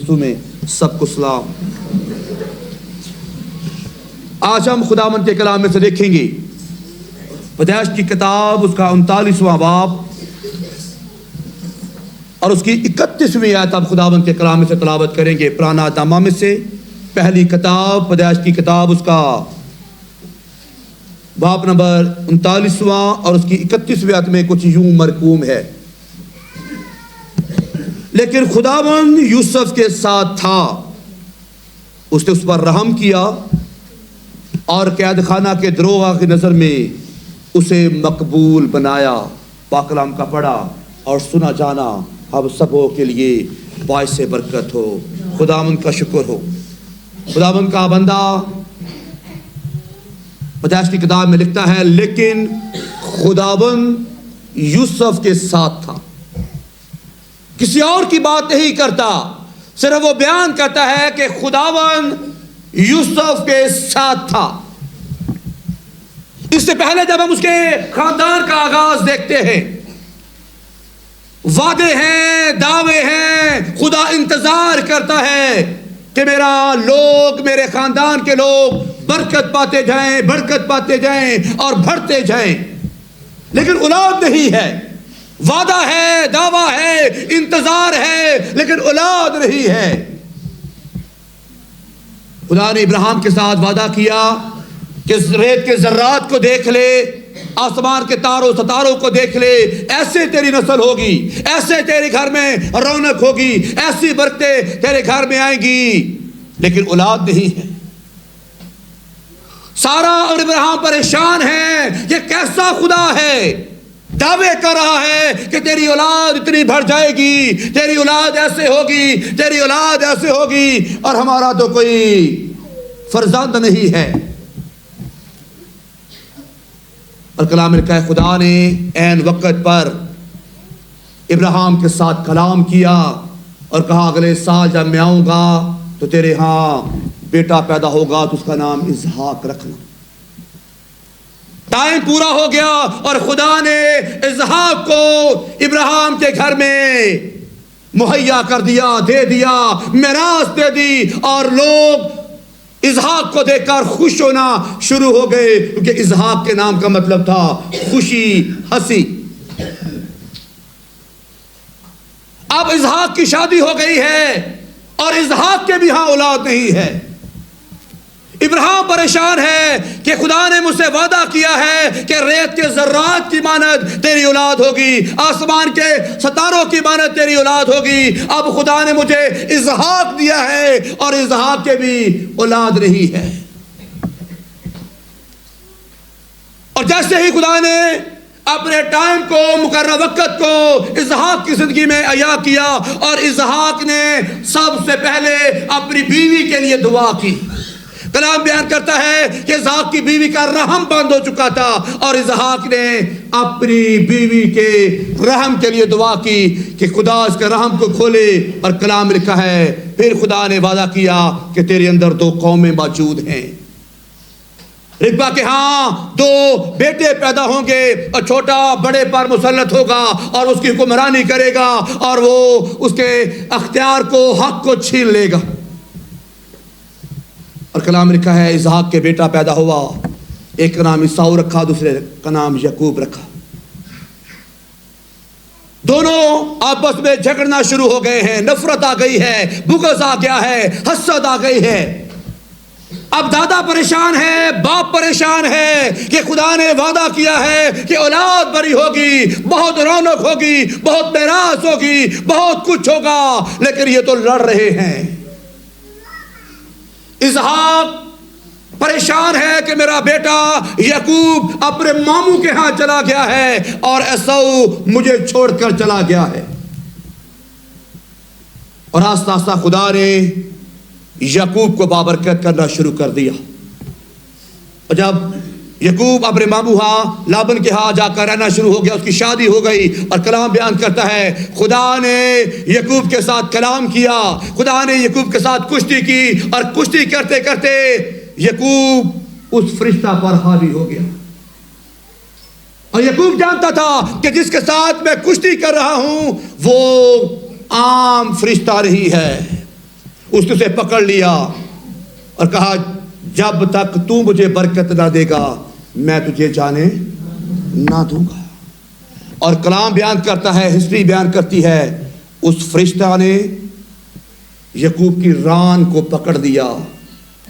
گفتگو میں سب کو سلام۔ آج ہم خداوند کے کلام میں سے دیکھیں گے پیدائش کی کتاب اس کا 39واں باب اور اس کی 31ویں آیت ہم خداوند کے کلام میں سے تلاوت کریں گے۔ پرانا نامہ میں سے پہلی کتاب پیدائش کی کتاب اس کا باب نمبر 39واں اور اس کی 31ویں آیت میں کچھ یوں مرقوم ہے: لیکن خداوند یوسف کے ساتھ تھا، اس نے اس پر رحم کیا اور قید خانہ کے دروغہ کی نظر میں اسے مقبول بنایا۔ پاک کلام کا پڑھا اور سنا جانا ہم سبوں کے لیے باعث برکت ہو۔ خداوند کا شکر ہو۔ خداوند کا بندہ پیدائش کی کتاب میں لکھتا ہے لیکن خداوند یوسف کے ساتھ تھا، کسی اور کی بات نہیں کرتا، صرف وہ بیان کرتا ہے کہ خداوند یوسف کے ساتھ تھا۔ اس سے پہلے جب ہم اس کے خاندان کا آغاز دیکھتے ہیں، وعدے ہیں، دعوے ہیں، خدا انتظار کرتا ہے کہ میرے خاندان کے لوگ برکت پاتے جائیں، برکت پاتے جائیں اور بڑھتے جائیں، لیکن اولاد نہیں ہے۔ وعدہ ہے، دعویٰ ہے، انتظار ہے، لیکن اولاد نہیں ہے۔ خدا نے ابراہیم کے ساتھ وعدہ کیا کہ ریت کے ذرات کو دیکھ لے، آسمان کے تاروں ستاروں کو دیکھ لے، ایسے تیری نسل ہوگی، ایسے تیرے گھر میں رونق ہوگی، ایسی برکتیں تیرے گھر میں آئیں گی، لیکن اولاد نہیں ہے۔ سارا اور ابراہیم پریشان ہیں، یہ کیسا خدا ہے، دعوے کر رہا ہے کہ تیری اولاد اتنی بڑھ جائے گی، تیری اولاد ایسے ہوگی، تیری اولاد ایسے ہوگی، اور ہمارا تو کوئی فرزند نہیں ہے۔ اور کلام میں لکھا ہے خدا نے عین وقت پر ابراہیم کے ساتھ کلام کیا اور کہا اگلے سال جب میں آؤں گا تو تیرے ہاں بیٹا پیدا ہوگا تو اس کا نام اسحاق رکھنا۔ ٹائم پورا ہو گیا اور خدا نے اسحاق کو ابراہیم کے گھر میں مہیا کر دیا، دے دیا، میراث دے دی، اور لوگ اسحاق کو دیکھ کر خوش ہونا شروع ہو گئے، کیونکہ اسحاق کے نام کا مطلب تھا خوشی، ہنسی۔ اب اسحاق کی شادی ہو گئی ہے اور اسحاق کے بھی ہاں اولاد نہیں ہے۔ ابراہیم پریشان ہے کہ خدا نے مجھ سے وعدہ کیا ہے کہ ریت کے ذرات کی مانند تیری اولاد ہوگی، آسمان کے ستاروں کی مانند تیری اولاد ہوگی۔ اب خدا نے مجھے اسحاق دیا ہے اور اسحاق کے بھی اولاد نہیں ہے۔ اور جیسے ہی خدا نے اپنے ٹائم کو، مقررہ وقت کو اسحاق کی زندگی میں عطا کیا، اور اسحاق نے سب سے پہلے اپنی بیوی کے لیے دعا کی۔ کلام بیان کرتا ہے کہ اسحاق کی بیوی کا رحم بند ہو چکا تھا، اور اسحاق نے اپنی بیوی کے رحم کے لیے دعا کی کہ خدا اس کے رحم کو کھولے۔ اور کلام لکھا ہے پھر خدا نے وعدہ کیا کہ تیرے اندر 2 قومیں موجود ہیں، ربکا کے ہاں 2 بیٹے پیدا ہوں گے، اور چھوٹا بڑے پر مسلط ہوگا اور اس کی حکمرانی کرے گا، اور وہ اس کے اختیار کو، حق کو چھین لے گا۔ اور کلام لکھا ہے اسحاق کے بیٹا پیدا ہوا، ایک کا نام عیساؤ رکھا، دوسرے کا نام یعقوب رکھا۔ دونوں آپس میں جھگڑنا شروع ہو گئے ہیں، نفرت آ گئی ہے، بغض آ گیا ہے، حسد آ گئی ہے۔ اب دادا پریشان ہے، باپ پریشان ہے کہ خدا نے وعدہ کیا ہے کہ اولاد بڑی ہوگی، بہت رونق ہوگی، بہت میراث ہوگی، بہت کچھ ہوگا، لیکن یہ تو لڑ رہے ہیں۔ اسحاق پریشان ہے کہ میرا بیٹا یعقوب اپنے ماموں کے ہاں چلا گیا ہے اور عیساؤ مجھے چھوڑ کر چلا گیا ہے۔ اور آہستہ آہستہ خدا نے یعقوب کو بابرکت کرنا شروع کر دیا۔ اور جب یعقوب اپنے ماموں ہاں لابن کے ہاں جا کر رہنا شروع ہو گیا، اس کی شادی ہو گئی، اور کلام بیان کرتا ہے خدا نے یعقوب کے ساتھ کلام کیا، خدا نے یعقوب کے ساتھ کشتی کی، اور کشتی کرتے کرتے یعقوب اس فرشتہ پر حاوی ہو گیا۔ اور یعقوب جانتا تھا کہ جس کے ساتھ میں کشتی کر رہا ہوں وہ عام فرشتہ نہیں ہے، اس نے اسے پکڑ لیا اور کہا جب تک تو مجھے برکت نہ دے گا میں تجھے جانے نہ دوں گا. اور کلام بیان کرتا ہے, ہسٹری بیان کرتی ہے, اس فرشتہ نے یعقوب کی ران کو پکڑ دیا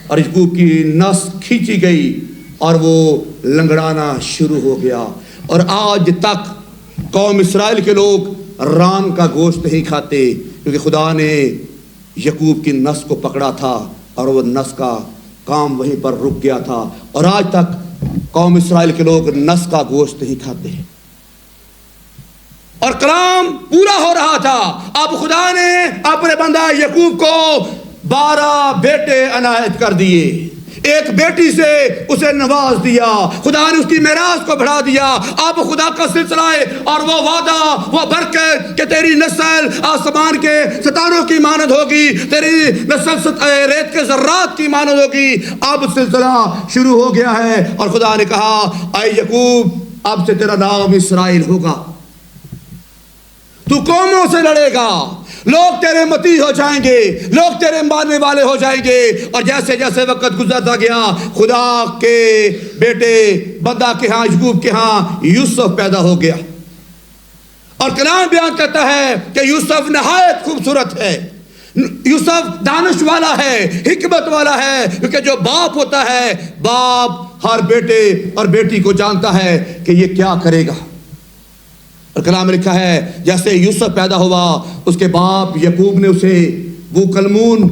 اور یعقوب کی نس کھینچی گئی اور وہ لنگڑانا شروع ہو گیا. اور آج تک قوم اسرائیل کے لوگ ران کا گوشت نہیں کھاتے کیونکہ خدا نے یعقوب کی نس کو پکڑا تھا اور وہ نس کا کام وہیں پر رک گیا تھا. اور آج تک قوم اسرائیل کے لوگ نس کا گوشت نہیں کھاتے. اور کلام پورا ہو رہا تھا. اب خدا نے اپنے بندہ یعقوب کو 12 بیٹے عنایت کر دیے. ایک بیٹی سے اسے نواز دیا. خدا نے اس کی میراث کو بڑھا دیا. اب خدا کا سلسلہ ہے اور وہ وعدہ, وہ برکت کہ تیری نسل آسمان کے ستاروں کی مانند ہوگی, تیری نسل ریت کے ذرات کی مانند ہوگی. اب سلسلہ شروع ہو گیا ہے اور خدا نے کہا اے یعقوب اب سے تیرا نام اسرائیل ہوگا. تو قوموں سے لڑے گا, لوگ تیرے متی ہو جائیں گے, لوگ تیرے ماننے والے ہو جائیں گے. اور جیسے جیسے وقت گزرتا گیا خدا کے بیٹے بندہ کے ہاں یعقوب کے ہاں یوسف پیدا ہو گیا. اور کلام بیان کرتا ہے کہ یوسف نہایت خوبصورت ہے, یوسف دانش والا ہے, حکمت والا ہے, کیونکہ جو باپ ہوتا ہے باپ ہر بیٹے اور بیٹی کو جانتا ہے کہ یہ کیا کرے گا. اور کلام میں لکھا ہے جیسے یوسف پیدا ہوا اس کے باپ یعقوب نے اسے وہ کلمون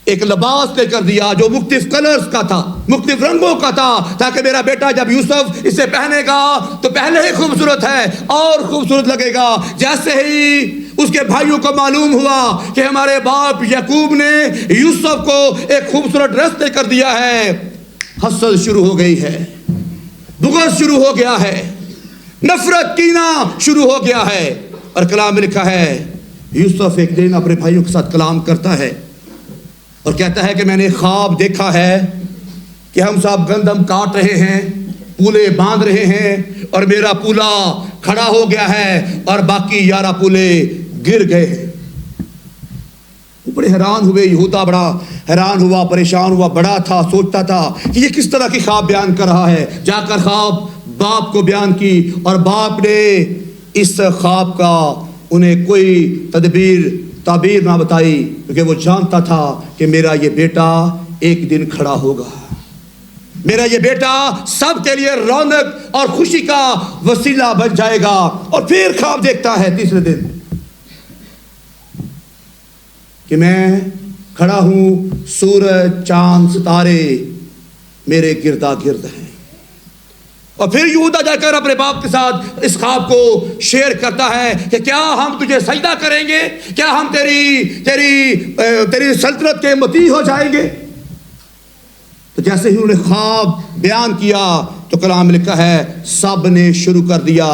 ایک لباس لے کر دیا جو مختلف کلرز کا تھا, مختلف رنگوں کا تھا, تاکہ میرا بیٹا جب یوسف اسے پہنے گا تو پہلے ہی خوبصورت ہے اور خوبصورت لگے گا. جیسے ہی اس کے بھائیوں کو معلوم ہوا کہ ہمارے باپ یعقوب نے یوسف کو ایک خوبصورت ڈریس دے کر دیا ہے, حسد شروع ہو گئی ہے, بغض شروع ہو گیا ہے, نفرت کینہ شروع ہو گیا ہے. اور کلام میں لکھا ہے یوسف ایک دن اپنے بھائیوں کے ساتھ کلام کرتا ہے اور کہتا ہے کہ میں نے خواب دیکھا ہے کہ ہم سب گندم کاٹ رہے ہیں, پولے باندھ رہے ہیں اور میرا پولا کھڑا ہو گیا ہے اور باقی 11 پولے گر گئے ہیں. بڑے حیران ہوئے, یہودا بڑا حیران ہوا, پریشان ہوا, بڑا تھا, سوچتا تھا کہ یہ کس طرح کی خواب بیان کر رہا ہے. جا کر خواب باپ کو بیان کی اور باپ نے اس خواب کا انہیں کوئی تعبیر نہ بتائی کیونکہ وہ جانتا تھا کہ میرا یہ بیٹا ایک دن کھڑا ہوگا, میرا یہ بیٹا سب کے لیے رونق اور خوشی کا وسیلہ بن جائے گا. اور پھر خواب دیکھتا ہے تیسرے دن کہ میں کھڑا ہوں, سورج چاند ستارے میرے گردا گرد ہیں. اور پھر یہودا جا کر اپنے باپ کے ساتھ اس خواب کو شیئر کرتا ہے کہ کیا ہم تجھے سجدہ کریں گے, کیا ہم تیری سلطنت کے مطیع ہو جائیں گے. تو جیسے ہی انہوں نے خواب بیان کیا تو کلام میں لکھا ہے سب نے شروع کر دیا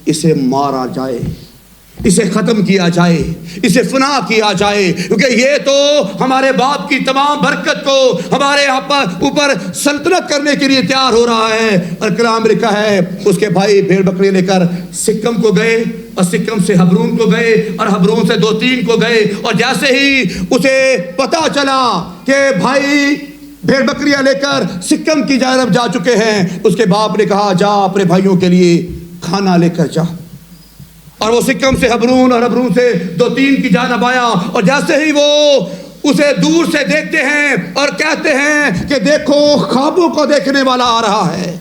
اسے مارا جائے, اسے ختم کیا جائے, اسے فنا کیا جائے, کیونکہ یہ تو ہمارے باپ کی تمام برکت کو ہمارے اوپر سلطنت کرنے کے لیے تیار ہو رہا ہے. اور کلام لکھا ہے اس کے بھائی بھیڑ بکری لے کر سکم کو گئے اور سکم سے حبرون کو گئے اور حبرون سے 2-3 کو گئے. اور جیسے ہی اسے پتا چلا کہ بھائی بھیڑ بکریاں لے کر سکم کی جانب جا چکے ہیں, اس کے باپ نے کہا جا اپنے بھائیوں کے لیے کھانا لے کر جا. اور وہ سکم سے حبرون اور حبرون سے 2-3 کی جانب آیا. اور جیسے ہی وہ اسے دور سے دیکھتے ہیں اور کہتے ہیں کہ دیکھو خوابوں کو دیکھنے والا آ رہا ہے,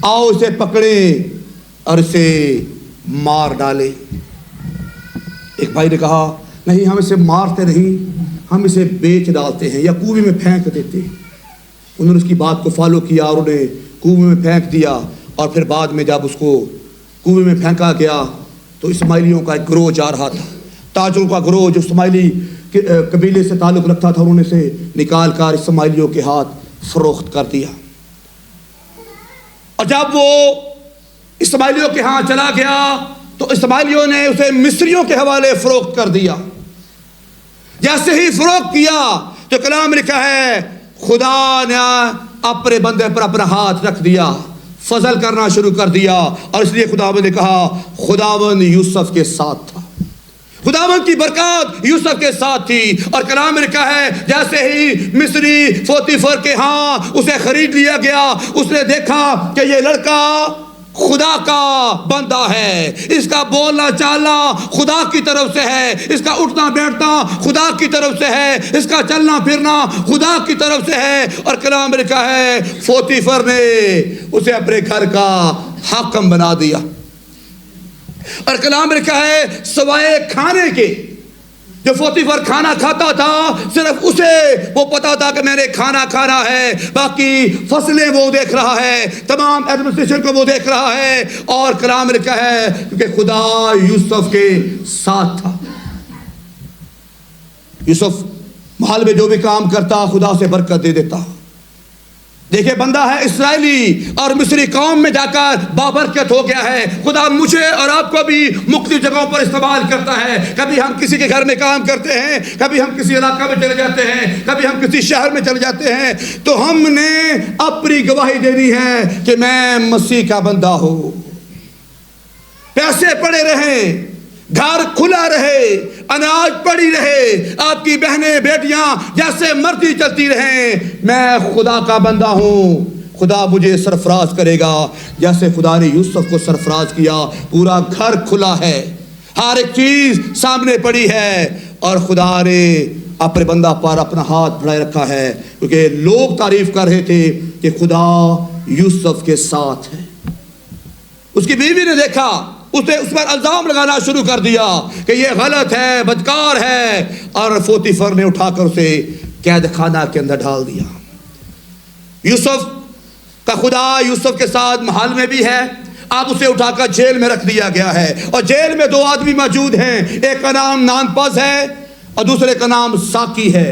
آؤ اسے پکڑے اور اسے مار ڈالے. ایک بھائی نے کہا نہیں ہم اسے مارتے نہیں, ہم اسے بیچ ڈالتے ہیں یا کنویں میں پھینک دیتے ہیں. انہوں نے اس کی بات کو فالو کیا اور انہیں کنویں میں پھینک دیا. اور پھر بعد میں جب اس کو کنویں میں پھینکا گیا تو اسماعیلیوں کا ایک گروہ جا رہا تھا, تاجروں کا گروہ جو اسماعیلی قبیلے سے تعلق رکھتا تھا, انہوں نے اسے نکال کر اسماعیلیوں کے ہاتھ فروخت کر دیا. اور جب وہ اسماعیلیوں کے ہاں چلا گیا تو اسماعیلیوں نے اسے مصریوں کے حوالے فروخت کر دیا. جیسے ہی فروخت کیا تو کلام لکھا ہے خدا نے اپنے بندے پر اپنا ہاتھ رکھ دیا, فضل کرنا شروع کر دیا. اور اس لیے خداوند نے کہا خداوند یوسف کے ساتھ تھا, خداوند کی برکات یوسف کے ساتھ تھی، اور کلام میں لکھا ہے جیسے ہی مصری پوتیفر کے ہاں اسے خرید لیا گیا، اس نے دیکھا کہ یہ لڑکا خدا کا بندہ ہے، اس کا بولنا چالنا خدا کی طرف سے ہے، اس کا اٹھنا بیٹھنا خدا کی طرف سے ہے، اس کا چلنا پھرنا خدا کی طرف سے ہے۔ اور کلام میں لکھا ہے پوتیفر نے اسے اپنے گھر کا حاکم بنا دیا، اور کلام میں لکھا ہے سوائے کھانے کے، جو پوتیفر کھانا کھاتا تھا صرف اسے وہ پتا تھا کہ میں نے کھانا کھانا ہے، باقی فصلیں وہ دیکھ رہا ہے، تمام ایڈمنسٹریشن کو وہ دیکھ رہا ہے۔ اور کلام میں لکھا ہے کیونکہ خدا یوسف کے ساتھ تھا۔ یوسف محل میں جو بھی کام کرتا خدا سے برکت دے دیتا۔ دیکھیں بندہ ہے اسرائیلی اور مصری قوم میں جا کر بابرکت ہو گیا ہے۔ خدا مجھے اور آپ کو بھی مختلف جگہوں پر استعمال کرتا ہے۔ کبھی ہم کسی کے گھر میں کام کرتے ہیں، کبھی ہم کسی علاقہ میں چلے جاتے ہیں، کبھی ہم کسی شہر میں چلے جاتے ہیں، تو ہم نے اپنی گواہی دینی ہے کہ میں مسیح کا بندہ ہوں۔ پیسے پڑے رہیں، گھر کھلا رہے، اناج پڑی رہے، آپ کی بہنیں بیٹیاں جیسے مرضی چلتی رہیں، میں خدا کا بندہ ہوں، خدا مجھے سرفراز کرے گا جیسے خدا نے یوسف کو سرفراز کیا۔ پورا گھر کھلا ہے، ہر ایک چیز سامنے پڑی ہے، اور خدا نے اپنے بندہ پر اپنا ہاتھ بڑھائے رکھا ہے، کیونکہ لوگ تعریف کر رہے تھے کہ خدا یوسف کے ساتھ ہے۔ اس کی بیوی نے دیکھا، اس نے اس پر الزام لگانا شروع کر دیا کہ یہ غلط ہے، بدکار ہے، اور پوتیفر نے اٹھا کر اسے قید خانہ کے اندر ڈال دیا۔ یوسف کا خدا یوسف کے ساتھ محل میں بھی ہے، اب اسے اٹھا کر جیل میں رکھ دیا گیا ہے، اور جیل میں دو آدمی موجود ہیں، ایک کا نام نانپز ہے اور دوسرے کا نام ساکی ہے۔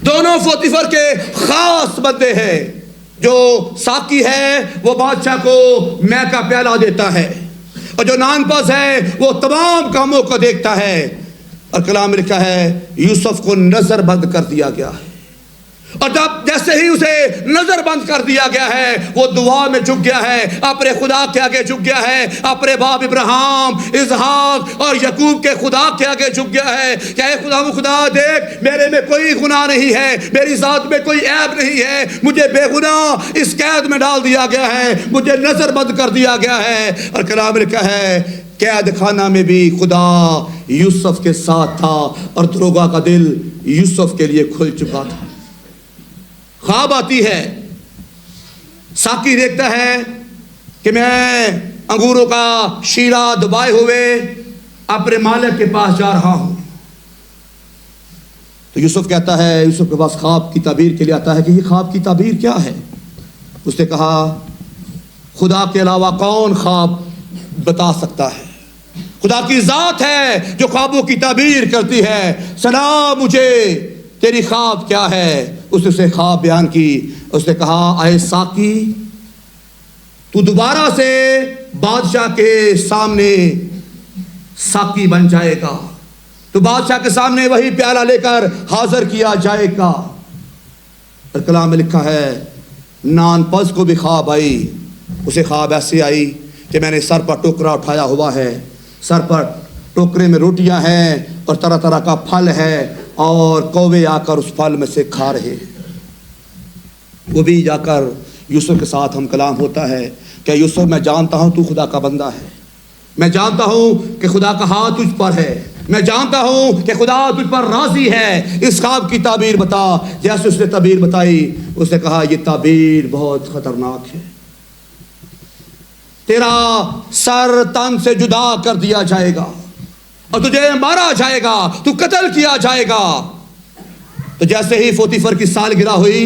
دونوں پوتیفر کے خاص بندے ہیں۔ جو ساکی ہے وہ بادشاہ کو مے کا پیالہ دیتا ہے، اور جو نانپز ہے وہ تمام کاموں کو دیکھتا ہے۔ اور کلام میں لکھا ہے یوسف کو نظر بند کر دیا گیا ہے، اور جب جیسے ہی اسے نظر بند کر دیا گیا ہے وہ دعا میں جھک گیا ہے، اپنے خدا کے آگے جھک گیا ہے، اپنے باپ ابراہیم، اسحاق اور یعقوب کے خدا کے آگے جھک گیا ہے کہ اے خدا دیکھ، میرے میں کوئی گناہ نہیں ہے، میری ذات میں کوئی عیب نہیں ہے، مجھے بے گناہ اس قید میں ڈال دیا گیا ہے، مجھے نظر بند کر دیا گیا ہے۔ اور کلام لکھا ہے قید خانہ میں بھی خدا یوسف کے ساتھ تھا، اور دروگا کا دل یوسف کے لیے کھل چکا تھا۔ خواب آتی ہے، ساکی دیکھتا ہے کہ میں انگوروں کا شیرہ دبائے ہوئے اپنے مالک کے پاس جا رہا ہوں۔ تو یوسف کہتا ہے، یوسف کے پاس خواب کی تعبیر کے لیے آتا ہے کہ یہ خواب کی تعبیر کیا ہے؟ اس نے کہا خدا کے علاوہ کون خواب بتا سکتا ہے؟ خدا کی ذات ہے جو خوابوں کی تعبیر کرتی ہے۔ سنا مجھے تیری خواب کیا ہے؟ اس نے اسے خواب بیان کی۔ اس نے کہا اے ساکی، تو دوبارہ سے بادشاہ کے سامنے ساکی بن جائے گا، تو بادشاہ کے سامنے وہی پیالہ لے کر حاضر کیا جائے گا۔ اور کلام میں لکھا ہے نانپز کو بھی خواب آئی، اسے خواب ایسی آئی کہ میں نے سر پر ٹوکرا اٹھایا ہوا ہے، سر پر ٹوکرے میں روٹیاں ہیں اور طرح طرح کا پھل ہے، اور کوے آ کر اس پھل میں سے کھا رہے۔ وہ بھی جا کر یوسف کے ساتھ ہم کلام ہوتا ہے کہ یوسف میں جانتا ہوں تو خدا کا بندہ ہے، میں جانتا ہوں کہ خدا کا ہاتھ تجھ پر ہے، میں جانتا ہوں کہ خدا تجھ پر راضی ہے، اس خواب کی تعبیر بتا۔ جیسے اس نے تعبیر بتائی، اس نے کہا یہ تعبیر بہت خطرناک ہے، تیرا سر تن سے جدا کر دیا جائے گا اور تجھے مارا جائے گا، تو قتل کیا جائے گا۔ تو جیسے ہی پوتیفر کی سالگرہ ہوئی،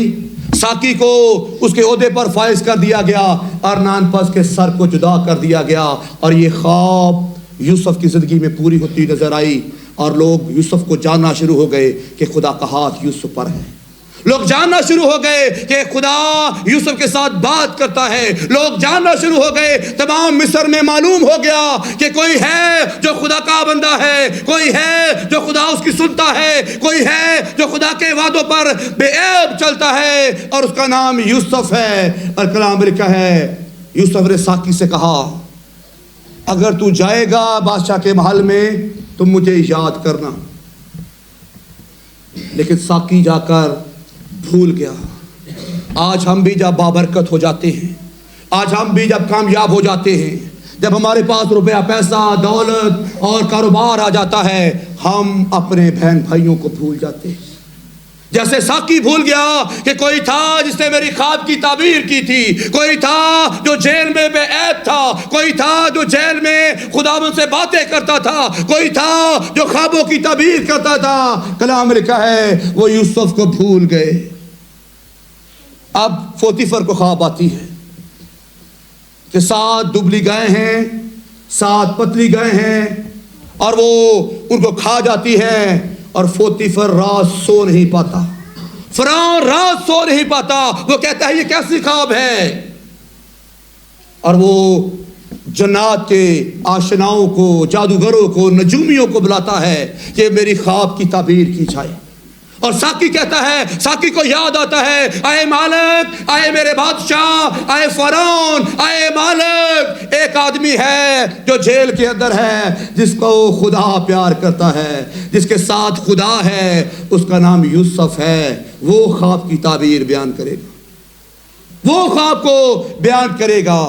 ساکی کو اس کے عہدے پر فائز کر دیا گیا اور نانپز کے سر کو جدا کر دیا گیا، اور یہ خواب یوسف کی زندگی میں پوری ہوتی نظر آئی، اور لوگ یوسف کو جاننا شروع ہو گئے کہ خدا کا ہاتھ یوسف پر ہے۔ لوگ جاننا شروع ہو گئے کہ خدا یوسف کے ساتھ بات کرتا ہے، لوگ جاننا شروع ہو گئے، تمام مصر میں معلوم ہو گیا کہ کوئی ہے جو خدا کا بندہ ہے، کوئی ہے جو خدا اس کی سنتا ہے، کوئی ہے جو خدا کے وعدوں پر بے عیب چلتا ہے، اور اس کا نام یوسف ہے۔ اور کلام میں لکھا ہے یوسف نے ساکی سے کہا اگر تو جائے گا بادشاہ کے محل میں تم مجھے یاد کرنا. لیکن ساقی جا کر بھول گیا. آج ہم بھی جب بابرکت ہو جاتے ہیں، آج ہم بھی جب کامیاب ہو جاتے ہیں، جب ہمارے پاس روپیہ پیسہ دولت اور کاروبار آ جاتا ہے، ہم اپنے بہن بھائیوں کو بھول جاتے ہیں. جیسے ساقی بھول گیا کہ کوئی تھا جس نے میری خواب کی تعبیر کی تھی، کوئی تھا جو جیل میں بے عیب تھا، کوئی تھا جو جیل میں خداوند سے باتیں کرتا تھا، کوئی تھا جو خوابوں کی تعبیر کرتا تھا. کلام لکھا ہے وہ یوسف کو بھول گئے. اب پوتیفر کو خواب آتی ہے کہ 7 دبلی گائے ہیں، 7 پتلی گائے ہیں، اور وہ ان کو کھا جاتی ہے. اور پوتیفر رات سو نہیں پاتا، فرعون رات سو نہیں پاتا. وہ کہتا ہے یہ کیسی خواب ہے؟ اور وہ جنات کے آشناؤں کو، جادوگروں کو، نجومیوں کو بلاتا ہے کہ میری خواب کی تعبیر کی جائے. اور ساقی کہتا ہے، ساقی کو یاد آتا ہے، اے مالک، اے میرے بادشاہ، اے فرعون، اے مالک، ایک آدمی ہے جو جیل کے اندر ہے جس کو خدا پیار کرتا ہے، جس کے ساتھ خدا ہے، اس کا نام یوسف ہے. وہ خواب کی تعبیر بیان کرے گا، وہ خواب کو بیان کرے گا.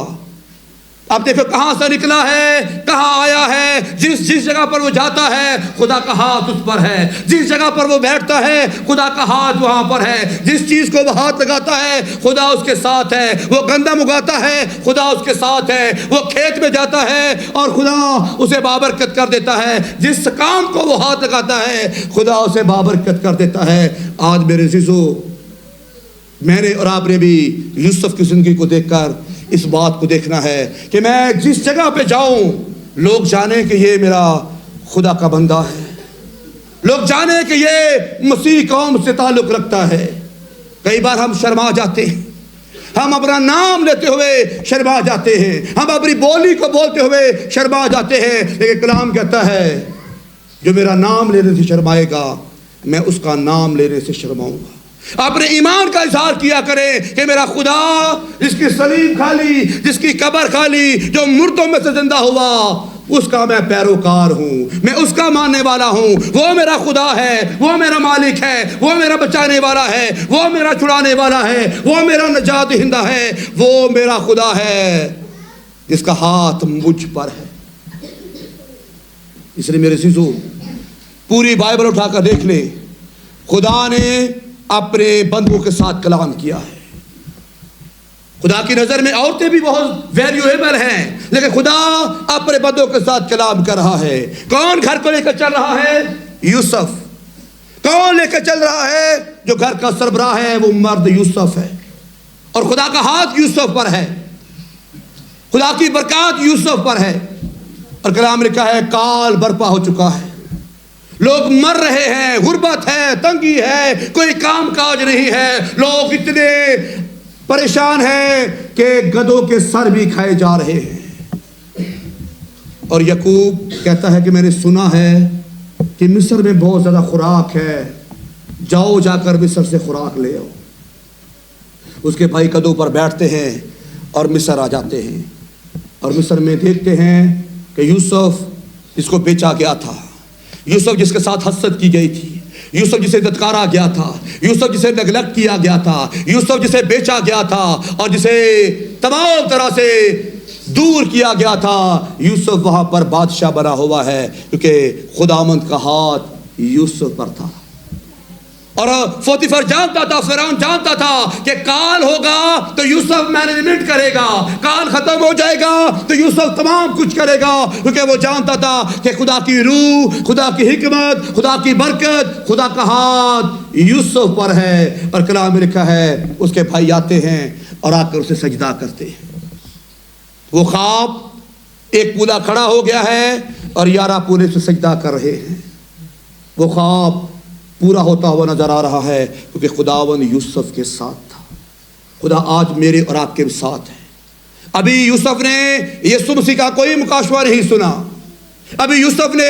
اب دیکھو کہاں سے نکلا ہے، کہاں آیا ہے. جس جگہ پر وہ جاتا ہے خدا کا ہاتھ اس پر ہے، جس جگہ پر وہ بیٹھتا ہے خدا کا ہاتھ وہاں پر ہے، جس چیز کو وہ ہاتھ لگاتا ہے خدا اس کے ساتھ ہے. وہ گندم اگاتا ہے خدا اس کے ساتھ ہے، وہ کھیت میں جاتا ہے اور خدا اسے بابرکت کر دیتا ہے. جس کام کو وہ ہاتھ لگاتا ہے خدا اسے بابرکت کر دیتا ہے. آج میرے عزیزو، میں نے اور آپ نے بھی یوسف کی زندگی کو دیکھ کر اس بات کو دیکھنا ہے کہ میں جس جگہ پہ جاؤں لوگ جانیں کہ یہ میرا خدا کا بندہ ہے، لوگ جانیں کہ یہ مسیح قوم سے تعلق رکھتا ہے. کئی بار ہم شرما جاتے ہیں، ہم اپنا نام لیتے ہوئے شرما جاتے ہیں، ہم اپنی بولی کو بولتے ہوئے شرما جاتے ہیں. لیکن کلام کہتا ہے جو میرا نام لینے سے شرمائے گا میں اس کا نام لینے سے شرماؤں گا. اپنے ایمان کا اظہار کیا کرے کہ میرا خدا جس کی صلیب کھالی، جس کی قبر کھالی، جو مردوں میں سے زندہ ہوا، اس کا میں پیروکار ہوں، میں اس کا ماننے والا ہوں. وہ میرا خدا ہے، وہ میرا مالک ہے، وہ میرا بچانے والا ہے، وہ میرا چھڑانے والا ہے، وہ میرا نجات دہندہ ہے، وہ میرا خدا ہے جس کا ہاتھ مجھ پر ہے. اس لیے میرے عزیزو، پوری بائبل اٹھا کر دیکھ لیں، خدا نے اپنے بندوں کے ساتھ کلام کیا ہے. خدا کی نظر میں عورتیں بھی بہت ویلیویبل ہیں، لیکن خدا اپنے بندوں کے ساتھ کلام کر رہا ہے. کون گھر کو لے کر چل رہا ہے؟ یوسف. کون لے کر چل رہا ہے؟ جو گھر کا سربراہ ہے وہ مرد یوسف ہے، اور خدا کا ہاتھ یوسف پر ہے، خدا کی برکات یوسف پر ہے. اور کلام لکھا ہے کال برپا ہو چکا ہے، لوگ مر رہے ہیں، غربت ہے، تنگی ہے، کوئی کام کاج نہیں ہے، لوگ اتنے پریشان ہیں کہ گدھوں کے سر بھی کھائے جا رہے ہیں. اور یعقوب کہتا ہے کہ میں نے سنا ہے کہ مصر میں بہت زیادہ خوراک ہے، جاؤ جا کر مصر سے خوراک لے آؤ. اس کے بھائی گدھوں پر بیٹھتے ہیں اور مصر آ جاتے ہیں، اور مصر میں دیکھتے ہیں کہ یوسف جس کو بیچا گیا تھا، یوسف جس کے ساتھ حسد کی گئی تھی، یوسف جسے دتکارا گیا تھا، یوسف جسے نیگلیکٹ کیا گیا تھا، یوسف جسے بیچا گیا تھا اور جسے تمام طرح سے دور کیا گیا تھا، یوسف وہاں پر بادشاہ بنا ہوا ہے کیونکہ خداوند کا ہاتھ یوسف پر تھا. اور پوتیفر جانتا تھا، فرعون جانتا تھا کہ کال ہوگا تو یوسف مینجمنٹ کرے گا، کال ختم ہو جائے گا تو یوسف تمام کچھ کرے گا، کیونکہ وہ جانتا تھا کہ خدا کی روح، خدا کی حکمت، خدا کی برکت، خدا کا ہاتھ یوسف پر ہے. اور کلام میں لکھا ہے اس کے بھائی آتے ہیں اور آ کر اسے سجدہ کرتے ہیں. وہ خواب ایک پودا کھڑا ہو گیا ہے اور 11 پورے سے سجدہ کر رہے ہیں. وہ خواب پورا ہوتا ہوا نظر آ رہا ہے کیونکہ خداوند یوسف کے ساتھ تھا. خدا آج میرے اور آپ کے ساتھ ہے. ابھی یوسف نے یسوع مسیح کا کوئی مکاشفہ نہیں سنا، ابھی یوسف نے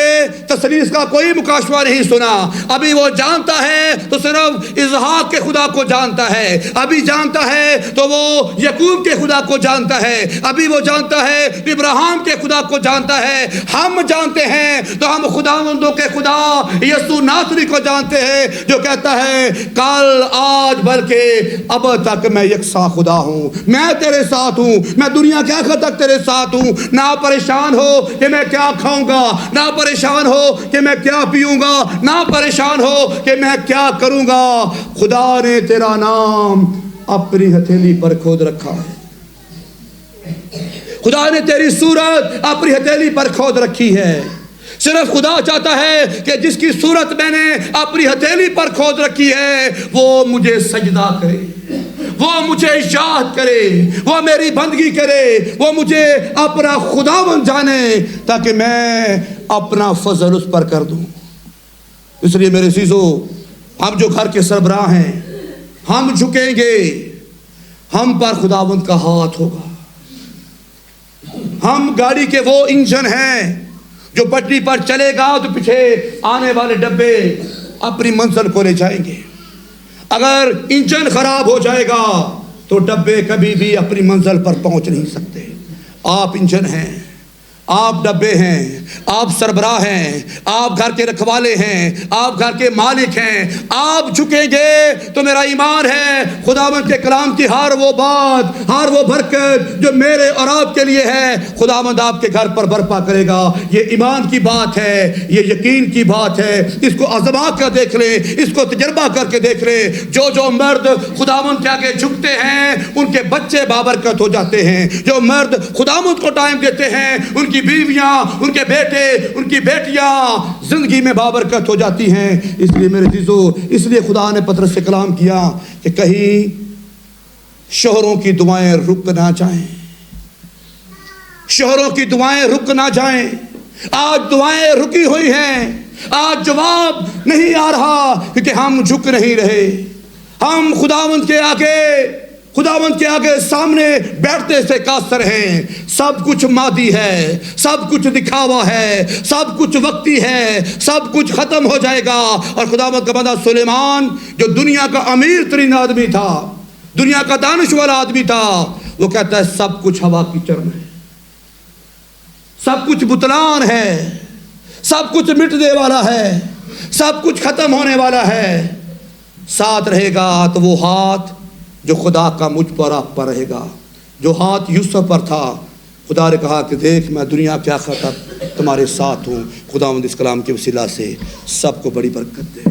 تسلیس کا کوئی مکاشفہ نہیں سنا. ابھی وہ جانتا ہے تو صرف اسحاق کے خدا کو جانتا ہے. ابھی جانتا ہے تو وہ یعقوب کے خدا کو جانتا ہے. ابھی وہ جانتا ہے ابراہیم کے خدا کو جانتا ہے. ہم جانتے ہیں تو ہم خداوندوں کے خدا یسوع ناصری کو جانتے ہیں جو کہتا ہے کل آج بلکہ اب تک میں یکساں خدا ہوں. میں تیرے ساتھ ہوں. میں دنیا کے آخر تک تیرے ساتھ ہوں. نہ پریشان ہو کہ میں کیا کھاؤں گا, نہ پریشان ہو کہ میں کیا پیوں گا, نہ پریشان ہو کہ میں کیا کروں گا. خدا نے تیرا نام اپنی ہتھیلی پر کھود رکھا ہے. خدا نے تیری صورت اپنی ہتھیلی پر کھود رکھی ہے. صرف خدا چاہتا ہے کہ جس کی صورت میں نے اپنی ہتھیلی پر کھود رکھی ہے وہ مجھے سجدہ کرے, وہ مجھے یاد کرے, وہ میری بندگی کرے, وہ مجھے اپنا خداوند جانے تاکہ میں اپنا فضل اس پر کر دوں. اس لیے میرے عزیزو, ہم جو گھر کے سربراہ ہیں ہم جھکیں گے, ہم پر خداوند کا ہاتھ ہوگا. ہم گاڑی کے وہ انجن ہیں جو پٹری پر چلے گا تو پیچھے آنے والے ڈبے اپنی منزل کو لے جائیں گے. اگر انجن خراب ہو جائے گا تو ڈبے کبھی بھی اپنی منزل پر پہنچ نہیں سکتے. آپ انجن ہیں, آپ ڈبے ہیں, آپ سربراہ ہیں, آپ گھر کے رکھوالے ہیں, آپ گھر کے مالک ہیں. آپ جھکیں گے تو میرا ایمان ہے خداوند کے کلام کی ہر وہ بات, ہر وہ برکت جو میرے اور آپ کے لیے ہے خداوند آپ کے گھر پر برپا کرے گا. یہ ایمان کی بات ہے, یہ یقین کی بات ہے. اس کو آزما کر دیکھ لیں, اس کو تجربہ کر کے دیکھ لیں. جو مرد خداوند کے آگے جھکتے ہیں ان کے بچے بابرکت ہو جاتے ہیں. جو مرد خداوند کو ٹائم دیتے ہیں ان کی بیویاں, ان کے بیٹے, ان کی بیٹیاں زندگی میں بابرکت ہو جاتی ہیں. اس لیے میرے عزیزو, اس لیے خدا نے پطرس سے کلام کیا کہ کہیں شوہروں کی دعائیں رک نہ جائیں, شوہروں کی دعائیں رک نہ جائیں. آج دعائیں رکی ہوئی ہیں, آج جواب نہیں آ رہا کیونکہ ہم جھک نہیں رہے. ہم خداوند کے آگے سامنے بیٹھتے سے قاصر ہیں. سب کچھ مادی ہے, سب کچھ دکھاوا ہے, سب کچھ وقتی ہے, سب کچھ ختم ہو جائے گا. اور خداوند کا بندہ سلیمان جو دنیا کا امیر ترین آدمی تھا, دنیا کا دانش والا آدمی تھا, وہ کہتا ہے سب کچھ ہوا کی چرن ہے, سب کچھ بتلان ہے, سب کچھ مٹنے والا ہے, سب کچھ ختم ہونے والا ہے. ساتھ رہے گا تو وہ ہاتھ جو خدا کا مجھ پر آپ پر رہے گا, جو ہاتھ یوسف پر تھا. خدا نے کہا کہ دیکھ میں دنیا کے آخر تک تمہارے ساتھ ہوں. خداوند اس کلام کے وسیلہ سے سب کو بڑی برکت دے.